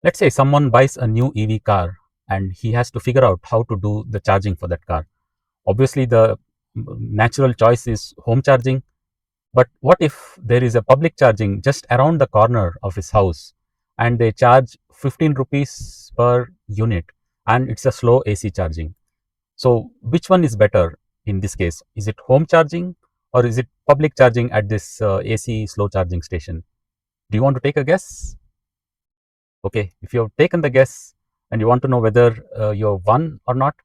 Let's say someone buys a new EV car and he has to figure out how to do the charging for that car. Obviously, the natural choice is home charging. But what if there is a public charging just around the corner of his house and they charge 15 rupees per unit and it's a slow AC charging? So, which one is better in this case? Is it home charging or is it public charging at this AC slow charging station? Do you want to take a guess? Okay, if you have taken the guess and you want to know whether you have won or not,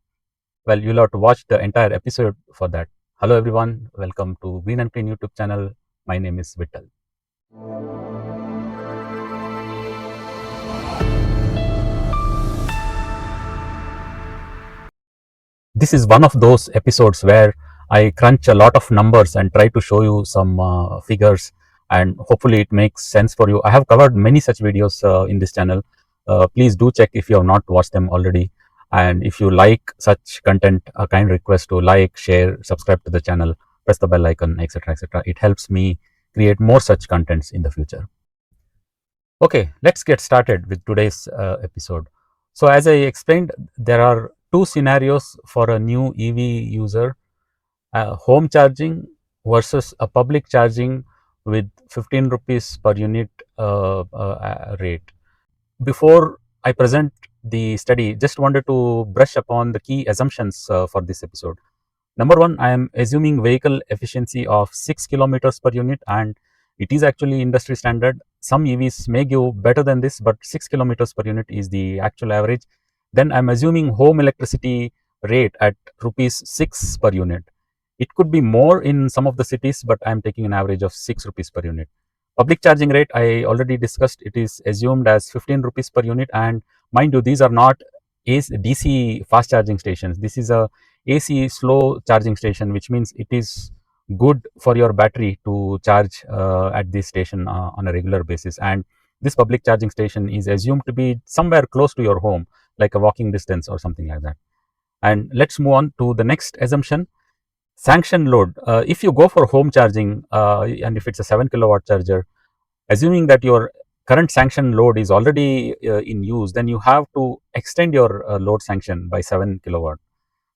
well, you'll have to watch the entire episode for that. Hello, everyone. Welcome to Green and Clean YouTube channel. My name is Vittal. This is one of those episodes where I crunch a lot of numbers and try to show you some figures, and hopefully it makes sense for you. I have covered many such videos in this channel. Please do check if you have not watched them already. And if you like such content, a kind request to like, share, subscribe to the channel, press the bell icon, etc. etc. It helps me create more such contents in the future. Okay, let's get started with today's episode. So, as I explained, there are two scenarios for a new EV user: home charging versus a public charging with 15 rupees per unit rate. Before I present the study, just wanted to brush upon the key assumptions for this episode. Number one, I am assuming vehicle efficiency of 6 kilometers per unit, and it is actually industry standard. Some EVs may give better than this, but 6 kilometers per unit is the actual average. Then I'm assuming home electricity rate at rupees 6 per unit. It could be more in some of the cities, but I'm taking an average of 6 rupees per unit. Public charging rate, I already discussed, it is assumed as 15 rupees per unit. And mind you, these are not DC fast charging stations. This is a AC slow charging station, which means it is good for your battery to charge at this station on a regular basis. And this public charging station is assumed to be somewhere close to your home, like a walking distance or something like that. And let's move on to the next assumption: sanction load. If you go for home charging and if it's a 7 kilowatt charger, assuming that your current sanction load is already in use, then you have to extend your load sanction by 7 kilowatt.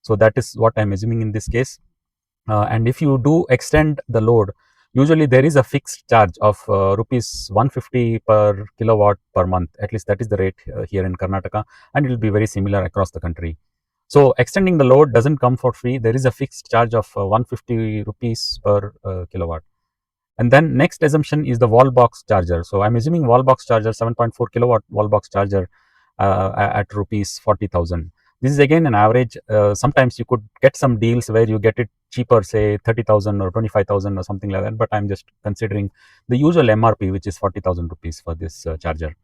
So that is what I'm assuming in this case. And if you do extend the load, usually there is a fixed charge of rupees 150 per kilowatt per month. At least that is the rate here in Karnataka, and it will be very similar across the country. So extending the load doesn't come for free. There is a fixed charge of 150 rupees per kilowatt. And then next assumption is the wall box charger. So I'm assuming wall box charger, 7.4 kilowatt wall box charger at rupees 40,000. This is again an average. Sometimes you could get some deals where you get it cheaper, say 30,000 or 25,000 or something like that. But I'm just considering the usual MRP, which is 40,000 rupees for this charger.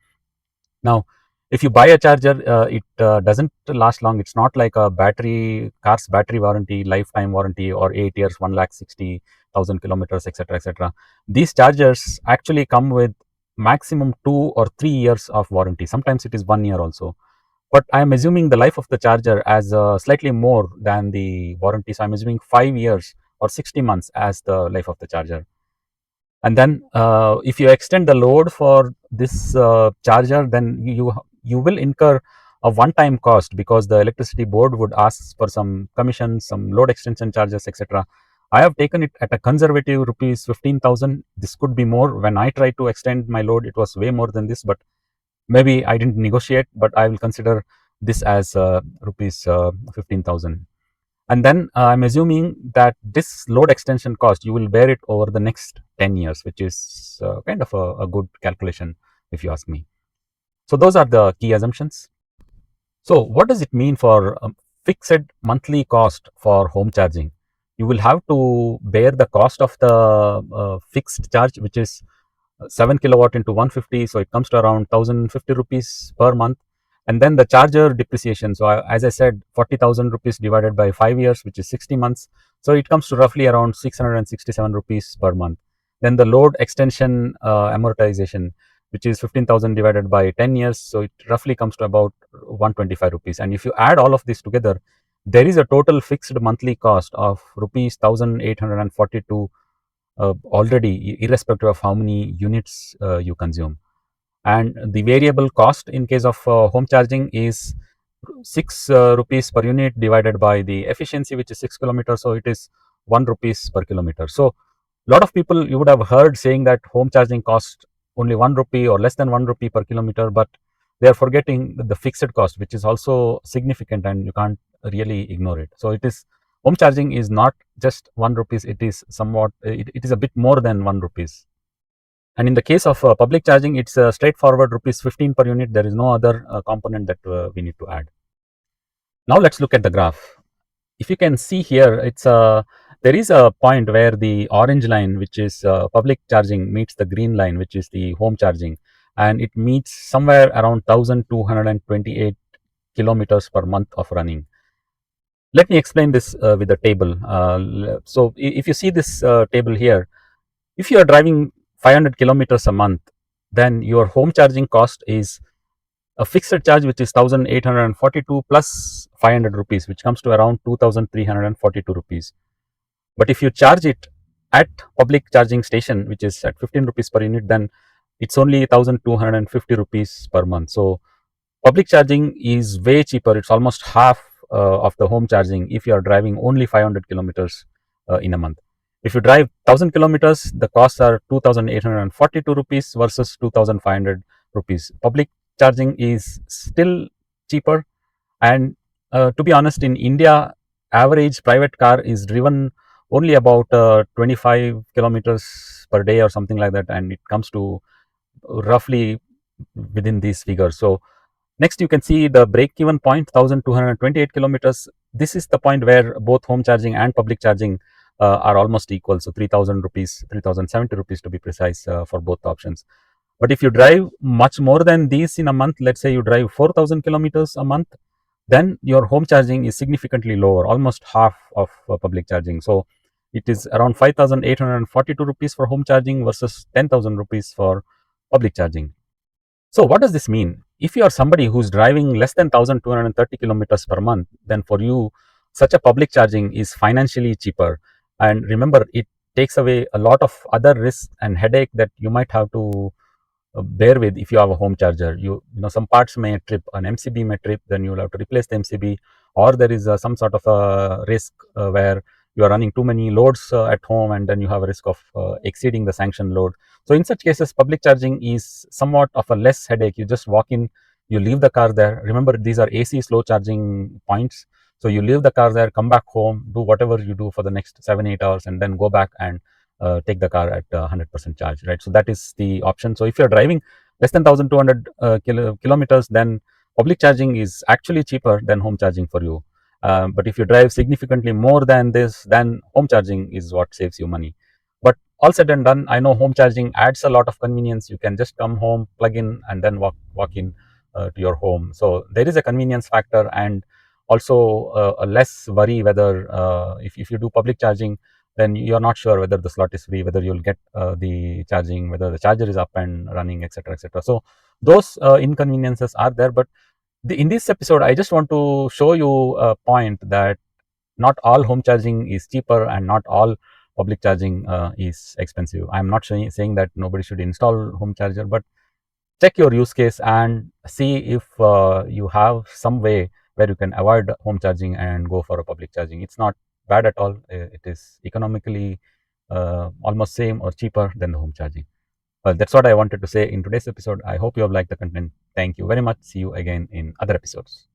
Now, if you buy a charger, it doesn't last long. It's not like a car's battery warranty, lifetime warranty, or 8 years, 1,60,000 kilometers, etc., etc. These chargers actually come with maximum 2 or 3 years of warranty. Sometimes it is 1 year also. But I am assuming the life of the charger as slightly more than the warranty. So I'm assuming 5 years or 60 months as the life of the charger. And then if you extend the load for this charger, then you will incur a one-time cost, because the electricity board would ask for some commissions, some load extension charges, etc. I have taken it at a conservative rupees 15,000. This could be more. When I tried to extend my load, it was way more than this, but maybe I didn't negotiate, but I will consider this as rupees 15,000. And then I'm assuming that this load extension cost, you will bear it over the next 10 years, which is kind of a good calculation, if you ask me. So those are the key assumptions. So what does it mean for fixed monthly cost for home charging? You will have to bear the cost of the fixed charge, which is 7 kilowatt into 150, so it comes to around 1,050 rupees per month. And then the charger depreciation, so as I said, 40,000 rupees divided by 5 years, which is 60 months, so it comes to roughly around 667 rupees per month. Then the load extension amortization, which is 15,000 divided by 10 years, so it roughly comes to about 125 rupees. And if you add all of this together, there is a total fixed monthly cost of rupees 1,842 already, irrespective of how many units you consume. and the variable cost in case of home charging is 6 rupees per unit divided by the efficiency, which is 6 kilometers. So it is 1 rupees per kilometer. So lot of people you would have heard saying that home charging costs only 1 rupee or less than 1 rupee per kilometer, but they are forgetting the fixed cost, which is also significant and you can't really ignore it. So it is, home charging is not just 1 rupees, it is somewhat, it is a bit more than 1 rupees. And in the case of public charging, it's straightforward rupees 15 per unit. There is no other component that we need to add. Now let's look at the graph. If you can see here, it's there is a point where the orange line, which is public charging, meets the green line, which is the home charging, and it meets somewhere around 1228 kilometers per month of running. Let me explain this with a table. So if you see this table here, if you are driving 500 kilometers a month, then your home charging cost is a fixed charge, which is 1842 plus 500 rupees, which comes to around 2342 rupees. But if you charge it at public charging station, which is at 15 rupees per unit, then it's only 1250 rupees per month. So public charging is way cheaper. It's almost half of the home charging if you are driving only 500 kilometers in a month. If you drive 1000 kilometers, the costs are 2842 rupees versus 2500 rupees. Public charging is still cheaper. And to be honest, in India, average private car is driven only about 25 kilometers per day or something like that, and it comes to roughly within these figures. So next, you can see the break-even point, 1228 kilometers. This is the point where both home charging and public charging are almost equal. So 3000 rupees, 3070 rupees to be precise for both options. But if you drive much more than these in a month, let's say you drive 4000 kilometers a month, then your home charging is significantly lower, almost half of public charging. So it is around 5842 rupees for home charging versus 10,000 rupees for public charging. So what does this mean? If you are somebody who's driving less than 1230 kilometers per month, then for you, such a public charging is financially cheaper. And remember, it takes away a lot of other risks and headache that you might have to bear with if you have a home charger. You know, some parts may trip, an MCB may trip, then you will have to replace the MCB, or there is some sort of a risk where you are running too many loads at home, and then you have a risk of exceeding the sanctioned load. So in such cases, public charging is somewhat of a less headache. You just walk in, you leave the car there. Remember, these are AC slow charging points. So you leave the car there, come back home, do whatever you do for the next 7-8 hours, and then go back and take the car at 100% charge, right? So that is the option. So if you're driving less than 1200 kilometers, then public charging is actually cheaper than home charging for you. But if you drive significantly more than this, then home charging is what saves you money. But all said and done, I know home charging adds a lot of convenience. You can just come home, plug in, and then walk in to your home. So there is a convenience factor, and also a less worry whether if you do public charging, then you're not sure whether the slot is free, whether you'll get the charging, whether the charger is up and running, etc., etc. So those inconveniences are there. But in this episode, I just want to show you a point that not all home charging is cheaper and not all public charging is expensive. I'm not saying that nobody should install home charger, but check your use case and see if you have some way where you can avoid home charging and go for a public charging. It's not bad at all. It is economically almost same or cheaper than the home charging. Well, that's what I wanted to say in today's episode. I hope you have liked the content. Thank you very much. See you again in other episodes.